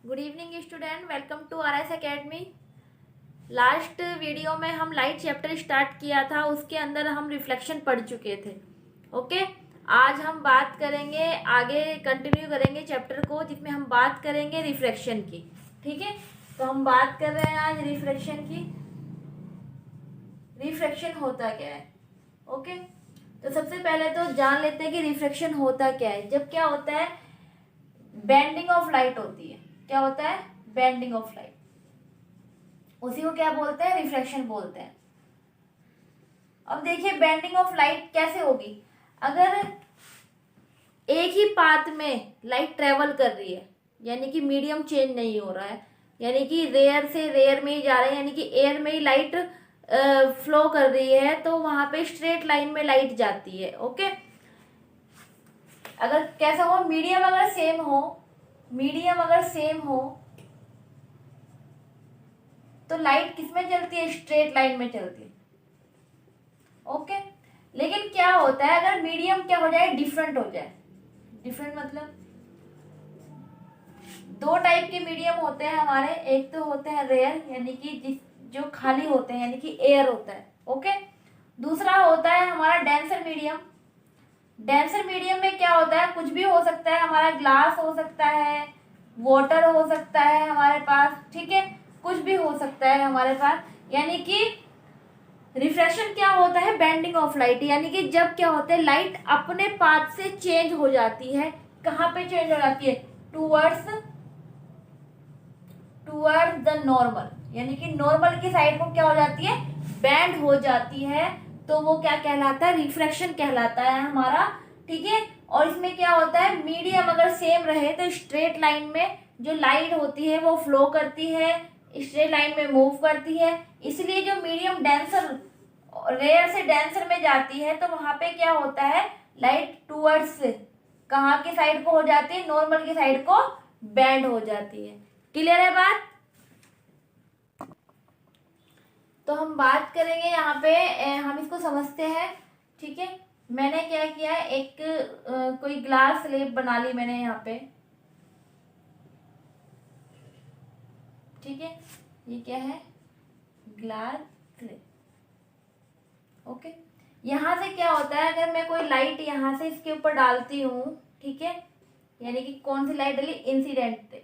Good evening student, welcome to R S academy. Last video में हम light chapter start किया था, उसके अंदर हम रिफ्लेक्शन पढ़ चुके थे। ओके, आज हम बात करेंगे, आगे कंटिन्यू करेंगे चैप्टर को, जिसमें हम बात करेंगे रिफ्लेक्शन की। ठीक है, तो हम बात कर रहे हैं आज रिफ्लेक्शन की। रिफ्लेक्शन होता क्या है? ओके, तो सबसे पहले तो जान लेते हैं कि रिफ्लेक्शन होता क्या है। जब क्या होता है, बेंडिंग ऑफ लाइट होती है। क्या होता है? बेंडिंग ऑफ लाइट, उसी को क्या बोलते हैं? रिफ्लेक्शन बोलते हैं। अब देखिए, बेंडिंग ऑफ लाइट कैसे होगी? अगर एक ही पाथ में लाइट ट्रेवल कर रही है, यानी कि मीडियम चेंज नहीं हो रहा है, यानी कि रेयर से रेयर में ही जा रहे हैं, यानी कि एयर में ही लाइट फ्लो कर रही है, तो वहां पे स्ट्रेट लाइन में लाइट जाती है। ओके, अगर कैसा हो, मीडियम अगर सेम हो, मीडियम अगर सेम हो तो लाइट किस में चलती है? स्ट्रेट लाइन में चलती है। ओके, लेकिन क्या होता है अगर मीडियम क्या हो जाए? डिफरेंट हो जाए। डिफरेंट मतलब दो टाइप के मीडियम होते हैं हमारे। एक तो होते हैं रेयर, यानी कि जो खाली होते हैं, यानी कि एयर होता है। ओके, दूसरा होता है हमारा डेंसर मीडियम। डेंसर मीडियम में क्या होता है? कुछ भी हो सकता है, हमारा ग्लास हो सकता है, वाटर हो सकता है हमारे पास, ठीक है, कुछ भी हो सकता है हमारे पास। यानी कि रिफ्लेक्शन क्या होता है? बेंडिंग ऑफ लाइट, यानी कि जब क्या होता है, लाइट अपने पाथ से चेंज हो जाती है। कहाँ पे चेंज हो जाती है? टूवर्ड्स द नॉर्मल, यानी कि नॉर्मल की साइड को क्या हो जाती है? बैंड हो जाती है। तो वो क्या कहलाता है? रिफ्लेक्शन कहलाता है हमारा। ठीक है, और इसमें क्या होता है, मीडियम अगर सेम रहे तो स्ट्रेट लाइन में जो लाइट होती है वो फ्लो करती है, स्ट्रेट लाइन में मूव करती है। इसलिए जो मीडियम डेंसर, रेयर से डेंसर में जाती है, तो वहां पे क्या होता है, लाइट टूवर्ड्स कहाँ की साइड को हो जाती है? नॉर्मल की साइड को बैंड हो जाती है। क्लियर है बात? तो हम बात करेंगे यहाँ पे, हम इसको समझते हैं। ठीक है, मैंने क्या किया है, एक कोई ग्लास स्लेब बना ली मैंने यहाँ पे। ठीक है, ये क्या है? Glass slab. ओके, यहाँ से क्या होता है, अगर मैं कोई लाइट यहाँ से इसके ऊपर डालती हूँ, ठीक है, यानी कि कौन सी लाइट डाली? इंसिडेंट।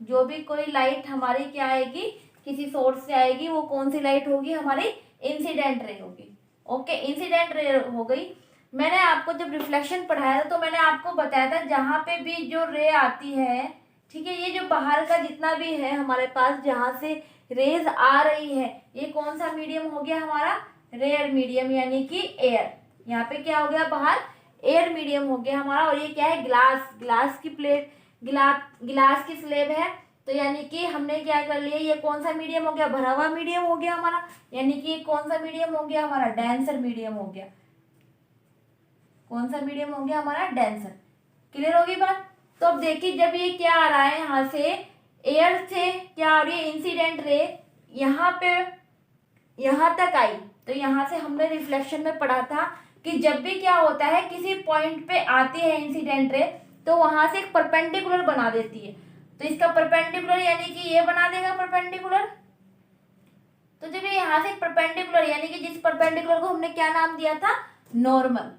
जो भी कोई लाइट हमारी क्या आएगी, किसी सोर्स से आएगी, वो कौन सी लाइट होगी? हमारी इंसिडेंट रे होगी। ओके, इंसिडेंट रे हो गई। मैंने आपको जब रिफ्लेक्शन पढ़ाया था तो मैंने आपको बताया था, जहां पे भी जो रे आती है, ठीक है, ये जो बाहर का जितना भी है हमारे पास, जहां से रेज आ रही है, ये कौन सा मीडियम हो गया हमारा? रेयर मीडियम, यानी कि एयर। यहाँ पे क्या हो गया? बाहर एयर मीडियम हो गया हमारा। और ये क्या है? ग्लास। ग्लास की प्लेट, गिलास की स्लेब है, तो यानी कि हमने क्या कर लिया, ये कौन सा मीडियम हो गया? भरा हुआ मीडियम हो गया हमारा। यानी कि कौन सा मीडियम हो गया हमारा? डेंसर मीडियम हो गया। कौन सा मीडियम हो गया हमारा? डेंसर। क्लियर होगी बात? तो अब देखिए, जब ये क्या आ रहा है, यहाँ से एयर से क्या आ रही है? इंसिडेंट रे यहाँ पे, यहाँ तक आई, तो यहाँ से हमने रिफ्लेक्शन में पढ़ा था कि जब भी क्या होता है, किसी पॉइंट पे आती है इंसिडेंट रे, तो वहां से एक परपेंडिकुलर बना देती है। तो इसका परपेंडिकुलर यानी कि ये बना देगा परपेंडिकुलर। तो जब ये यहाँ से परपेंडिकुलर, यानी कि जिस परपेंडिकुलर को हमने क्या नाम दिया था? नॉर्मल।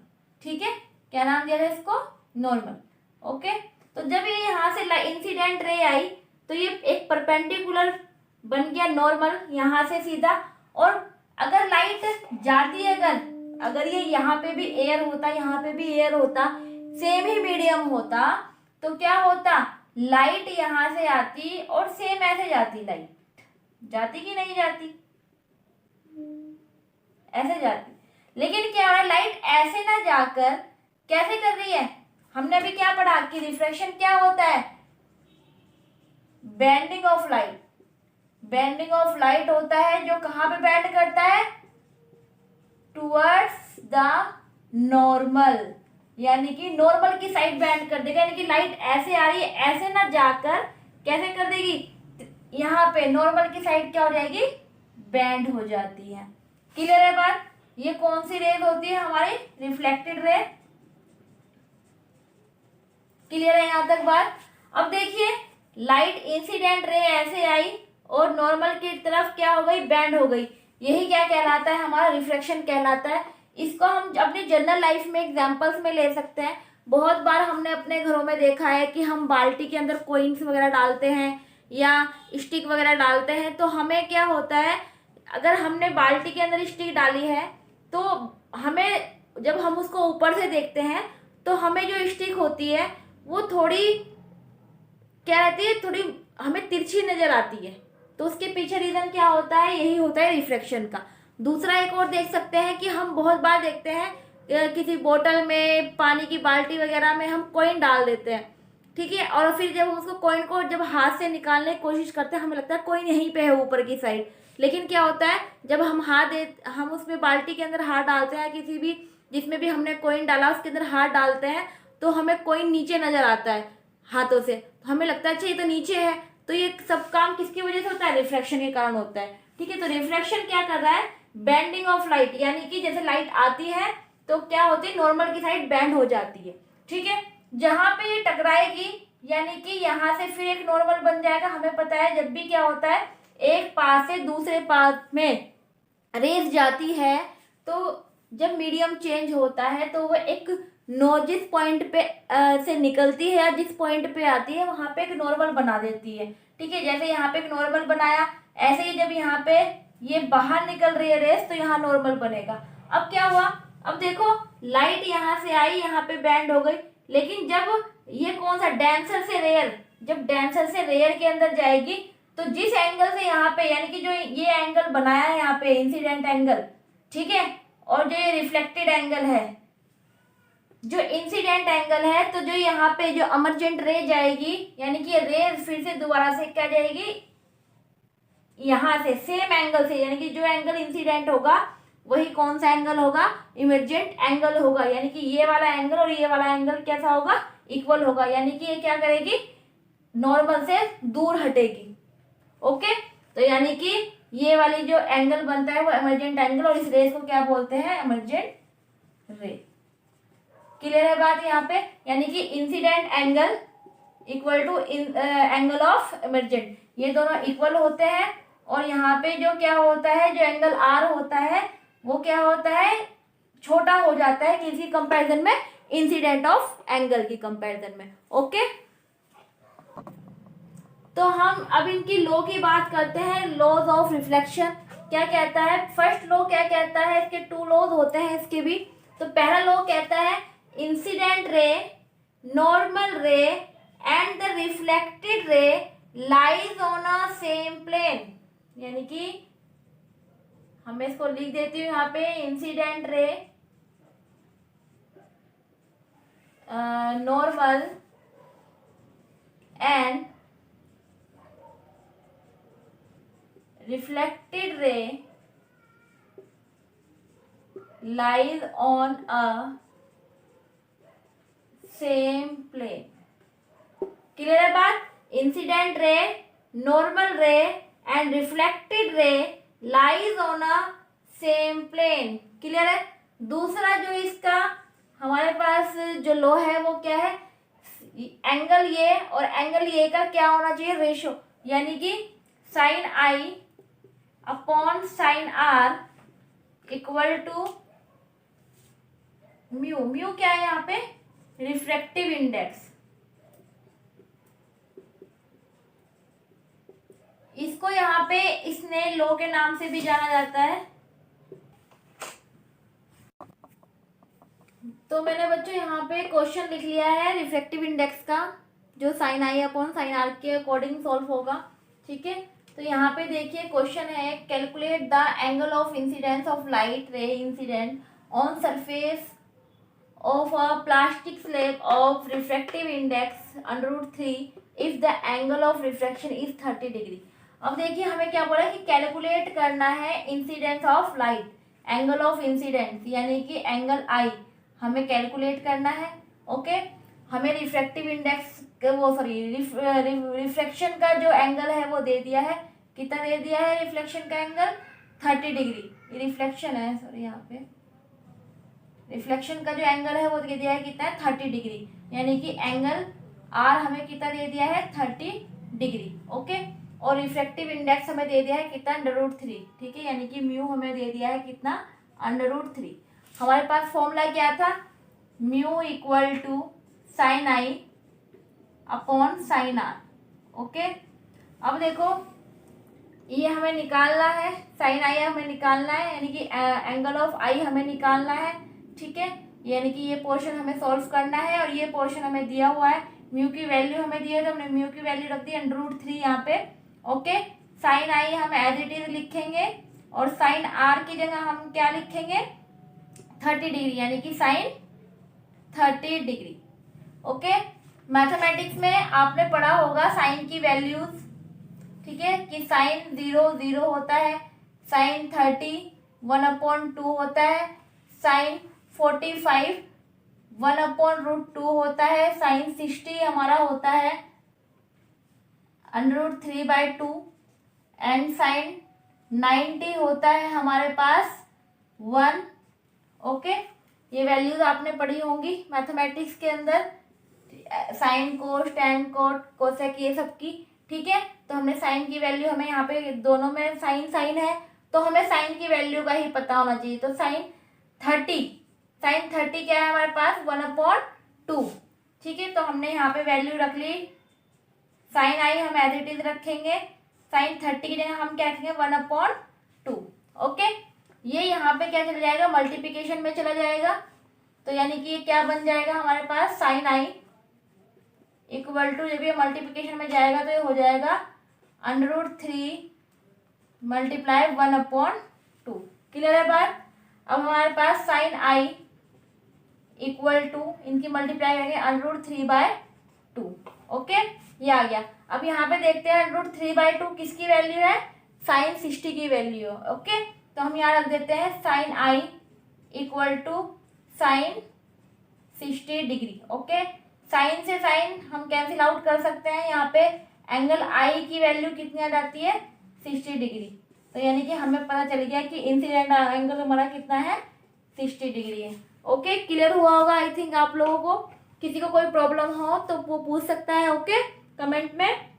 ठीक है, क्या नाम दिया था इसको? नॉर्मल। ओके, तो जब ये यहाँ से इंसिडेंट रे आई, तो ये एक परपेंडिकुलर बन गया नॉर्मल यहाँ से सीधा। और अगर लाइट जाती है, अगर ये यहाँ पे भी एयर होता, यहाँ पे भी एयर होता, सेम ही मीडियम होता, तो क्या होता? लाइट यहाँ से आती और सेम ऐसे जाती, लाइट जाती कि नहीं जाती? ऐसे जाती। लेकिन क्या हो रहा है, लाइट ऐसे ना जाकर कैसे कर रही है? हमने अभी क्या पढ़ा कि रिफ्लेक्शन क्या होता है? Bending of light. Bending of light होता है जो कहां पे बेंड करता है? टुवर्ड्स द नॉर्मल, यानी कि नॉर्मल की साइड बेंड कर देगा। यानी कि लाइट ऐसे आ रही है, ऐसे ना जाकर कैसे कर देगी? यहाँ पे नॉर्मल की साइड क्या हो जाएगी? बेंड हो जाती है। क्लियर है बात? ये कौन सी रेज होती है? हमारी रिफ्लेक्टेड रे। क्लियर है यहाँ तक बात? अब देखिए, लाइट इंसिडेंट रे ऐसे आई और नॉर्मल की तरफ क्या हो गई, बैंड हो गई, यही क्या कहलाता है, हमारा रिफ्लेक्शन कहलाता है। इसको हम अपनी जनरल लाइफ में एग्जांपल्स में ले सकते हैं। बहुत बार हमने अपने घरों में देखा है कि हम बाल्टी के अंदर कोइंस वगैरह डालते हैं या स्टिक वगैरह डालते हैं, तो हमें क्या होता है, अगर हमने बाल्टी के अंदर स्टिक डाली है तो हमें, जब हम उसको ऊपर से देखते हैं तो हमें जो स्टिक होती है वो थोड़ी क्या रहती है, थोड़ी हमें तिरछी नजर आती है। तो उसके पीछे रीजन क्या होता है, यही होता है रिफ्लेक्शन का। दूसरा एक और देख सकते हैं कि हम बहुत बार देखते हैं किसी बोतल में, पानी की बाल्टी वगैरह में हम कॉइन डाल देते हैं, ठीक है, और फिर जब हम उसको कॉइन को जब हाथ से निकालने की कोशिश करते हैं, हमें लगता है कॉइन यहीं पे है ऊपर की साइड, लेकिन क्या होता है, जब हम उसमें बाल्टी के अंदर हाथ डालते हैं, किसी भी जिसमें भी हमने कॉइन डाला उसके अंदर हाथ डालते हैं, तो हमें कॉइन नीचे नजर आता है हाथों से, तो हमें लगता है अच्छा ये तो नीचे है। तो ये सब काम किसकी वजह से होता है, रिफ्लेक्शन के कारण होता है, ठीक है। तो रिफ्लेक्शन क्या कर रहा है, बेंडिंग ऑफ लाइट, यानी कि जैसे लाइट आती है तो क्या होती है, नॉर्मल की साइड बेंड हो जाती है, ठीक है। जहां पे ये टकराएगी यानी कि यहाँ से फिर एक नॉर्मल बन जाएगा। हमें पता है जब भी क्या होता है, एक पास से दूसरे पास में रेज जाती है, तो जब मीडियम चेंज होता है तो वो एक जिस पॉइंट पे से निकलती है या जिस पॉइंट पे आती है वहां पे एक नॉर्मल बना देती है, ठीक है। जैसे यहाँ पे एक नॉर्मल बनाया, ऐसे ही जब यहाँ पे ये बाहर निकल रही है रेस तो यहाँ नॉर्मल बनेगा। अब क्या हुआ, अब देखो लाइट यहाँ से आई, यहाँ पे बैंड हो गई, लेकिन जब ये कौन सा, डेंसर से रेयर, जब डेंसर से रेयर के अंदर जाएगी तो जिस एंगल से यहाँ पे, यानी कि जो ये एंगल बनाया है यहाँ पे इंसिडेंट एंगल, ठीक है, और जो ये रिफ्लेक्टेड एंगल है, जो इंसिडेंट एंगल है, तो जो यहाँ पे जो एमर्जेंट रे जाएगी, यानी कि रे फिर से दोबारा से क्या जाएगी, यहाँ से सेम एंगल से, यानी कि जो एंगल इंसिडेंट होगा वही कौन सा एंगल होगा, इमर्जेंट एंगल होगा, यानी कि ये वाला एंगल और ये वाला एंगल कैसा होगा, इक्वल होगा, यानी कि ये क्या करेगी, नॉर्मल से दूर हटेगी, ओके। तो यानी कि ये वाली जो एंगल बनता है वो इमर्जेंट एंगल, और इस रेस को क्या बोलते हैं, इमर्जेंट रे। क्लियर है बात यहाँ पे, यानी कि incident angle equal to angle of emergent, ये दोनों इक्वल होते हैं। और यहाँ पे जो क्या होता है, जो एंगल आर होता है वो क्या होता है, छोटा हो जाता है किसी कंपैरिजन में, इंसिडेंट ऑफ एंगल की कंपैरिजन में, ओके। तो हम अब इनकी लॉ की बात करते हैं, लॉज ऑफ रिफ्लेक्शन क्या कहता है। फर्स्ट लॉ क्या कहता है, इसके टू लॉज होते हैं इसके भी। तो पहला लॉ कहता है incident ray, normal ray and the reflected ray lies on a same plane, यानी कि हमें इसको लिख देती हूँ यहाँ पे, incident ray, normal and reflected ray lies on a same plane। Clear है बात, incident ray, normal ray and reflected ray lies on a same plane, clear है। दूसरा जो इसका हमारे पास जो लॉ है वो क्या है, एंगल ये और एंगल ये का क्या होना चाहिए, रेशो, यानी कि sine i upon sine r equal to mu. Mu क्या है यहाँ पे, रिफ्रैक्टिव इंडेक्स। इसको यहाँ पे इसने लॉ के नाम से भी जाना जाता है। तो मैंने बच्चों यहाँ पे क्वेश्चन लिख लिया है रिफ्रैक्टिव इंडेक्स का, जो sine i upon sine r के अकॉर्डिंग सॉल्व होगा, ठीक है। तो यहाँ पे देखिए क्वेश्चन है, calculate the angle of incidence of light ray incident on surface of a plastic slab of refractive index √3 if the angle of refraction is 30 degree. अब देखिए हमें क्या बोला कि कैलकुलेट करना है incidence of light, angle of incidence यानी कि एंगल आई हमें कैलकुलेट करना है, ओके। हमें रिफ्रैक्टिव इंडेक्स वो सॉरी रिफ्लेक्शन का जो एंगल है वो दे दिया है, कितना दे दिया है रिफ्लेक्शन का एंगल, 30 डिग्री। रिफ्लेक्शन है सॉरी, यहाँ पे रिफ्लेक्शन का जो एंगल है वो दे दिया है कितना है, 30 डिग्री, यानी कि एंगल आर हमें कितना दे दिया है, 30 डिग्री। ओके, और रिफ्रैक्टिव इंडेक्स हमें दे दिया है कितना, √3। ठीक है, यानी कि म्यू हमें दे दिया है कितना, √3। हमारे पास फॉर्मूला क्या था, mu equal to sine i upon sine r. Okay, अब देखो ये हमें निकालना है, साइन आई हमें निकालना है, यानी कि एंगल ऑफ आई हमें निकालना है। ठीक है, यानी कि ये पोर्शन हमें सॉल्व करना है और ये पोर्शन हमें दिया हुआ है, म्यू की वैल्यू हमें दी है तो हमने म्यू की वैल्यू रख दी √3 यहाँ पे। ओके, साइन आई हम एज इट इज लिखेंगे और साइन आर की जगह हम क्या लिखेंगे, 30 डिग्री, यानी कि साइन 30 डिग्री। ओके, मैथमेटिक्स में आपने पढ़ा होगा साइन की वैल्यूज। ठीक है, कि साइन 0 होता है, साइन 30 1/2 होता है, साइन 45 1/√2 होता है, साइन 60 हमारा होता है √3/2 एंड साइन 90 होता है हमारे पास 1। ओके, ये वैल्यूज आपने पढ़ी होंगी मैथमेटिक्स के अंदर, sine cos ten coat cosec ये सब की। ठीक है, तो हमने साइन की वैल्यू, हमें यहाँ पे दोनों में साइन साइन है तो हमें साइन की वैल्यू का ही पता होना चाहिए। तो साइन 30 क्या है हमारे पास, 1/2। ठीक है, तो हमने यहाँ पे वैल्यू रख ली, साइन आई हम एज इट इज रखेंगे, साइन 30 की जगह हम क्या रखेंगे, 1/2। ओके, ये यहाँ पे क्या चला जाएगा, मल्टीप्लिकेशन में चला जाएगा, तो यानी कि ये क्या बन जाएगा हमारे पास, साइन आई इक्वल टू, जब ये मल्टीप्लिकेशन में जाएगा तो ये हो जाएगा √3 मल्टीप्लाई 1/2। क्लियर है बात। अब हमारे पास साइन आई इक्वल टू, इनकी मल्टीप्लाई करेंगे √3/2। ओके, ये आ गया। अब यहाँ पे देखते हैं √3/2 किसकी वैल्यू है, साइन 60 की वैल्यू है। ओके, तो हम यहाँ रख देते हैं sine i equal to sine 60 degree. Okay, sine से साइन हम कैंसिल आउट कर सकते हैं, यहाँ पे एंगल आई की वैल्यू कितनी आ जाती है, 60 डिग्री। तो यानी कि हमें पता चल गया कि इंसिडेंट एंगल हमारा कितना है, 60 डिग्री है। ओके, क्लियर हुआ होगा आई थिंक आप लोगों को। किसी को कोई प्रॉब्लम हो तो वो पूछ सकता है, ओके, कमेंट में।